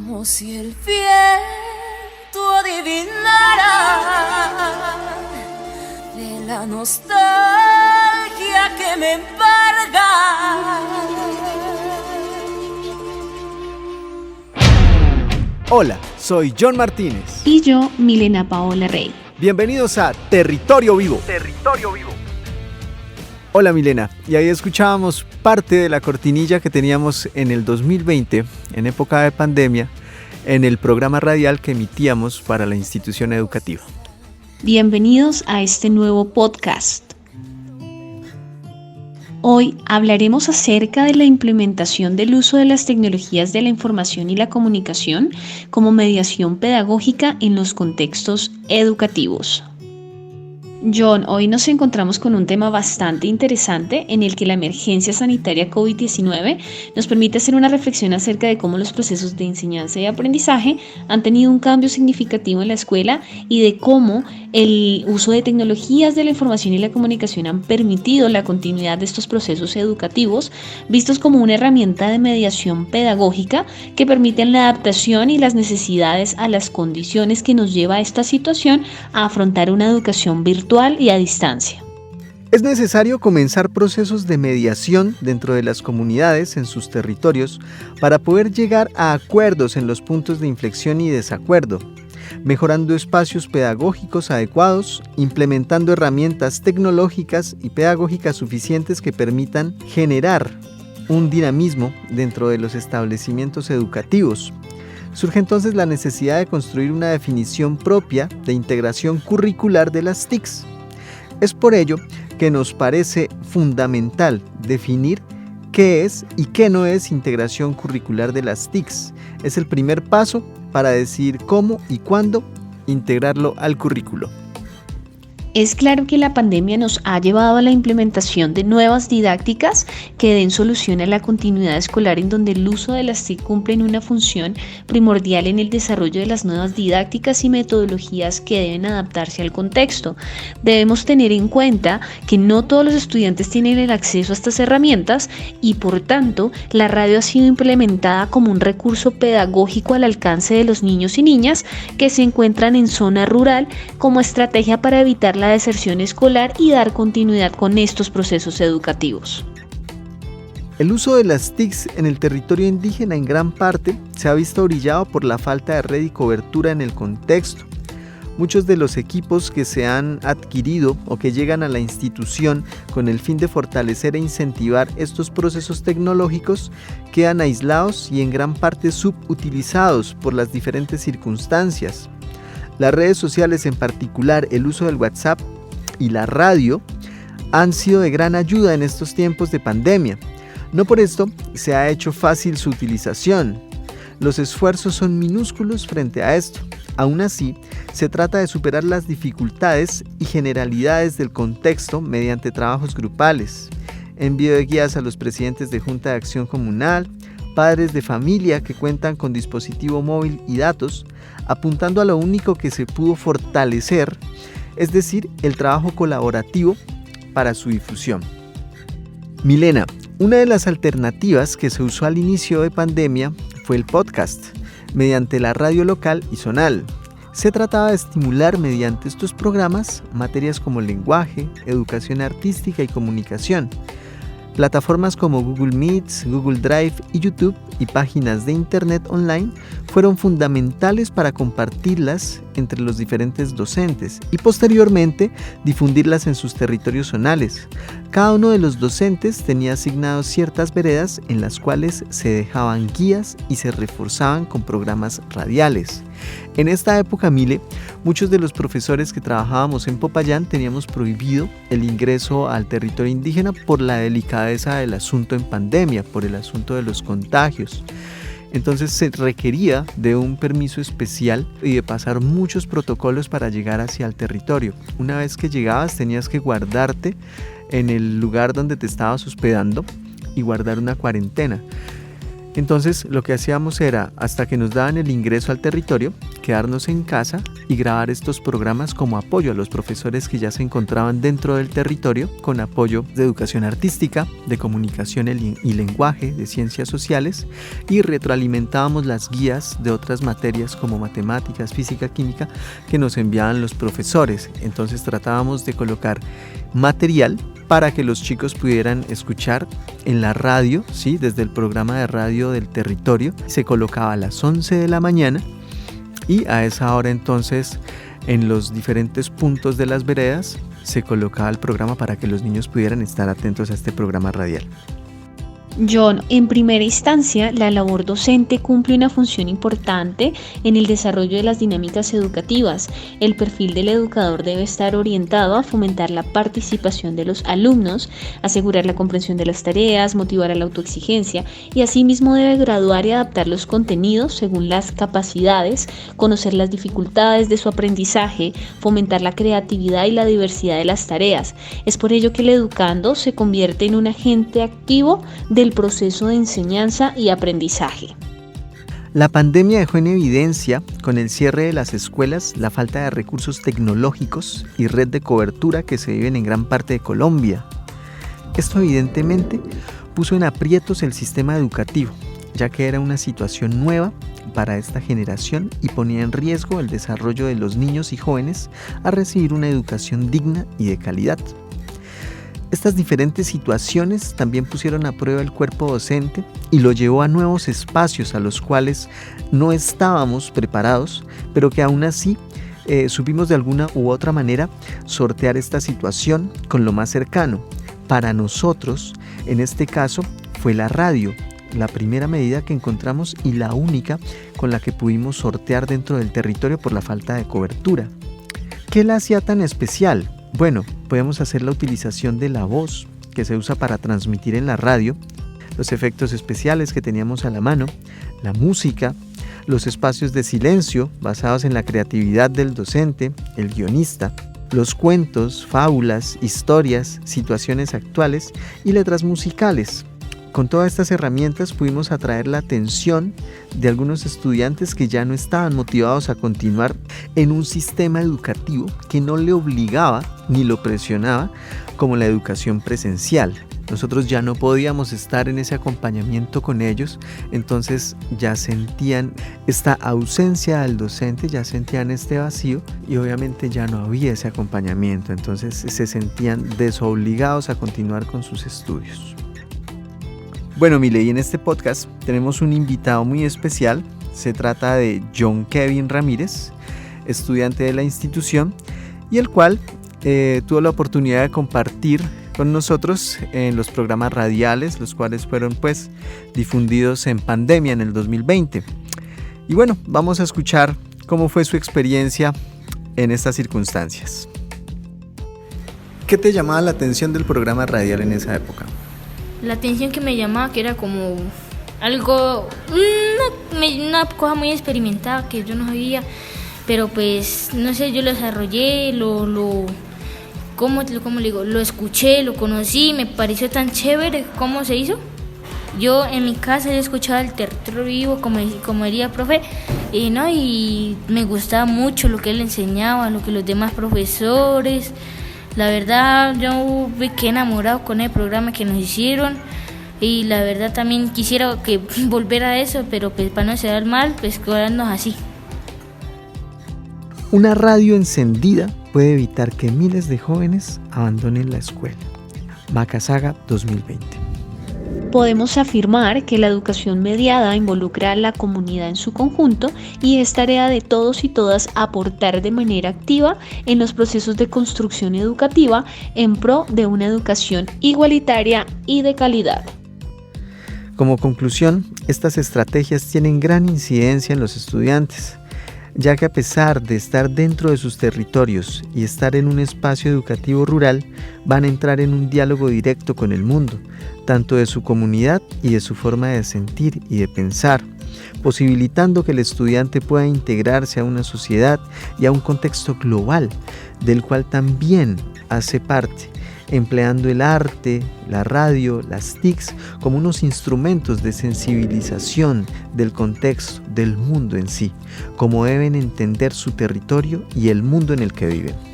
Como si el viento adivinara de la nostalgia que me embarga. Hola, soy John Martínez. Y yo, Milena Paola Rey. Bienvenidos a Territorio Vivo. Hola Milena, y ahí escuchábamos parte de la cortinilla que teníamos en el 2020, en época de pandemia, en el programa radial que emitíamos para la institución educativa. Bienvenidos a este nuevo podcast. Hoy hablaremos acerca de la implementación del uso de las tecnologías de la información y la comunicación como mediación pedagógica en los contextos educativos. John, hoy nos encontramos con un tema bastante interesante en el que la emergencia sanitaria COVID-19 nos permite hacer una reflexión acerca de cómo los procesos de enseñanza y aprendizaje han tenido un cambio significativo en la escuela y de cómo el uso de tecnologías de la información y la comunicación han permitido la continuidad de estos procesos educativos, vistos como una herramienta de mediación pedagógica que permiten la adaptación y las necesidades a las condiciones que nos lleva a esta situación a afrontar una educación virtual y a distancia. Es necesario comenzar procesos de mediación dentro de las comunidades en sus territorios para poder llegar a acuerdos en los puntos de inflexión y desacuerdo, mejorando espacios pedagógicos adecuados, implementando herramientas tecnológicas y pedagógicas suficientes que permitan generar un dinamismo dentro de los establecimientos educativos. Surge entonces la necesidad de construir una definición propia de integración curricular de las TICs. Es por ello que nos parece fundamental definir qué es y qué no es integración curricular de las TICs. Es el primer paso para decidir cómo y cuándo integrarlo al currículo. Es claro que la pandemia nos ha llevado a la implementación de nuevas didácticas que den solución a la continuidad escolar, en donde el uso de las TIC cumplen una función primordial en el desarrollo de las nuevas didácticas y metodologías que deben adaptarse al contexto. Debemos tener en cuenta que no todos los estudiantes tienen el acceso a estas herramientas y, por tanto, la radio ha sido implementada como un recurso pedagógico al alcance de los niños y niñas que se encuentran en zona rural como estrategia para evitar la deserción escolar y dar continuidad con estos procesos educativos. El uso de las TICs en el territorio indígena en gran parte se ha visto orillado por la falta de red y cobertura en el contexto. Muchos de los equipos que se han adquirido o que llegan a la institución con el fin de fortalecer e incentivar estos procesos tecnológicos quedan aislados y en gran parte subutilizados por las diferentes circunstancias. Las redes sociales, en particular el uso del WhatsApp y la radio, han sido de gran ayuda en estos tiempos de pandemia. No por esto se ha hecho fácil su utilización. Los esfuerzos son minúsculos frente a esto. Aún así, se trata de superar las dificultades y generalidades del contexto mediante trabajos grupales, envío de guías a los presidentes de Junta de Acción Comunal, padres de familia que cuentan con dispositivo móvil y datos, apuntando a lo único que se pudo fortalecer, es decir, el trabajo colaborativo para su difusión. Milena, una de las alternativas que se usó al inicio de pandemia fue el podcast, mediante la radio local y zonal. Se trataba de estimular mediante estos programas materias como lenguaje, educación artística y comunicación. Plataformas como Google Meets, Google Drive y YouTube y páginas de internet online fueron fundamentales para compartirlas entre los diferentes docentes y posteriormente difundirlas en sus territorios zonales. Cada uno de los docentes tenía asignados ciertas veredas en las cuales se dejaban guías y se reforzaban con programas radiales. En esta época, Mile, muchos de los profesores que trabajábamos en Popayán teníamos prohibido el ingreso al territorio indígena por la delicadeza del asunto en pandemia, por el asunto de los contagios. Entonces se requería de un permiso especial y de pasar muchos protocolos para llegar hacia el territorio. Una vez que llegabas tenías que guardarte en el lugar donde te estabas hospedando y guardar una cuarentena. Entonces lo que hacíamos era, hasta que nos daban el ingreso al territorio, quedarnos en casa y grabar estos programas como apoyo a los profesores que ya se encontraban dentro del territorio, con apoyo de educación artística, de comunicación y lenguaje, de ciencias sociales, y retroalimentábamos las guías de otras materias como matemáticas, física, química, que nos enviaban los profesores. Entonces tratábamos de colocar material para que los chicos pudieran escuchar en la radio, ¿sí? Desde el programa de radio del territorio. Se colocaba a las 11 de la mañana y a esa hora entonces en los diferentes puntos de las veredas se colocaba el programa para que los niños pudieran estar atentos a este programa radial. John, en primera instancia, la labor docente cumple una función importante en el desarrollo de las dinámicas educativas. El perfil del educador debe estar orientado a fomentar la participación de los alumnos, asegurar la comprensión de las tareas, motivar a la autoexigencia y asimismo debe graduar y adaptar los contenidos según las capacidades, conocer las dificultades de su aprendizaje, fomentar la creatividad y la diversidad de las tareas. Es por ello que el educando se convierte en un agente activo del proceso de enseñanza y aprendizaje. La pandemia dejó en evidencia, con el cierre de las escuelas, la falta de recursos tecnológicos y red de cobertura que se viven en gran parte de Colombia. Esto evidentemente puso en aprietos el sistema educativo, ya que era una situación nueva para esta generación y ponía en riesgo el desarrollo de los niños y jóvenes a recibir una educación digna y de calidad. Estas diferentes situaciones también pusieron a prueba el cuerpo docente y lo llevó a nuevos espacios a los cuales no estábamos preparados, pero que aún así supimos de alguna u otra manera sortear esta situación con lo más cercano. Para nosotros, en este caso, fue la radio, la primera medida que encontramos y la única con la que pudimos sortear dentro del territorio por la falta de cobertura. ¿Qué la hacía tan especial? Bueno, podemos hacer la utilización de la voz que se usa para transmitir en la radio, los efectos especiales que teníamos a la mano, la música, los espacios de silencio basados en la creatividad del docente, el guionista, los cuentos, fábulas, historias, situaciones actuales y letras musicales. Con todas estas herramientas pudimos atraer la atención de algunos estudiantes que ya no estaban motivados a continuar en un sistema educativo que no le obligaba ni lo presionaba como la educación presencial. Nosotros ya no podíamos estar en ese acompañamiento con ellos, entonces ya sentían esta ausencia del docente, ya sentían este vacío y obviamente ya no había ese acompañamiento, entonces se sentían desobligados a continuar con sus estudios. Bueno, Mile, y en este podcast tenemos un invitado muy especial. Se trata de John Kevin Ramírez, estudiante de la institución, y el cual tuvo la oportunidad de compartir con nosotros en los programas radiales, los cuales fueron pues difundidos en pandemia en el 2020. Y bueno, vamos a escuchar cómo fue su experiencia en estas circunstancias. ¿Qué te llamaba la atención del programa radial en esa época? La atención que me llamaba, que era como algo, una cosa muy experimentada que yo no sabía, pero pues no sé, yo lo desarrollé, ¿cómo le digo? Lo escuché, lo conocí, me pareció tan chévere cómo se hizo. Yo en mi casa yo escuchaba el territorio vivo, como diría el profe, y me gustaba mucho lo que él enseñaba, lo que los demás profesores. La verdad, yo me quedé enamorado con el programa que nos hicieron y la verdad también quisiera que volver a eso, pero pues para no ser mal, pues quedarnos así. Una radio encendida puede evitar que miles de jóvenes abandonen la escuela. Macasaga 2020. Podemos afirmar que la educación mediada involucra a la comunidad en su conjunto y es tarea de todos y todas aportar de manera activa en los procesos de construcción educativa en pro de una educación igualitaria y de calidad. Como conclusión, estas estrategias tienen gran incidencia en los estudiantes, ya que a pesar de estar dentro de sus territorios y estar en un espacio educativo rural, van a entrar en un diálogo directo con el mundo, tanto de su comunidad y de su forma de sentir y de pensar, posibilitando que el estudiante pueda integrarse a una sociedad y a un contexto global, del cual también hace parte, empleando el arte, la radio, las TICs como unos instrumentos de sensibilización del contexto, del mundo en sí, cómo deben entender su territorio y el mundo en el que viven.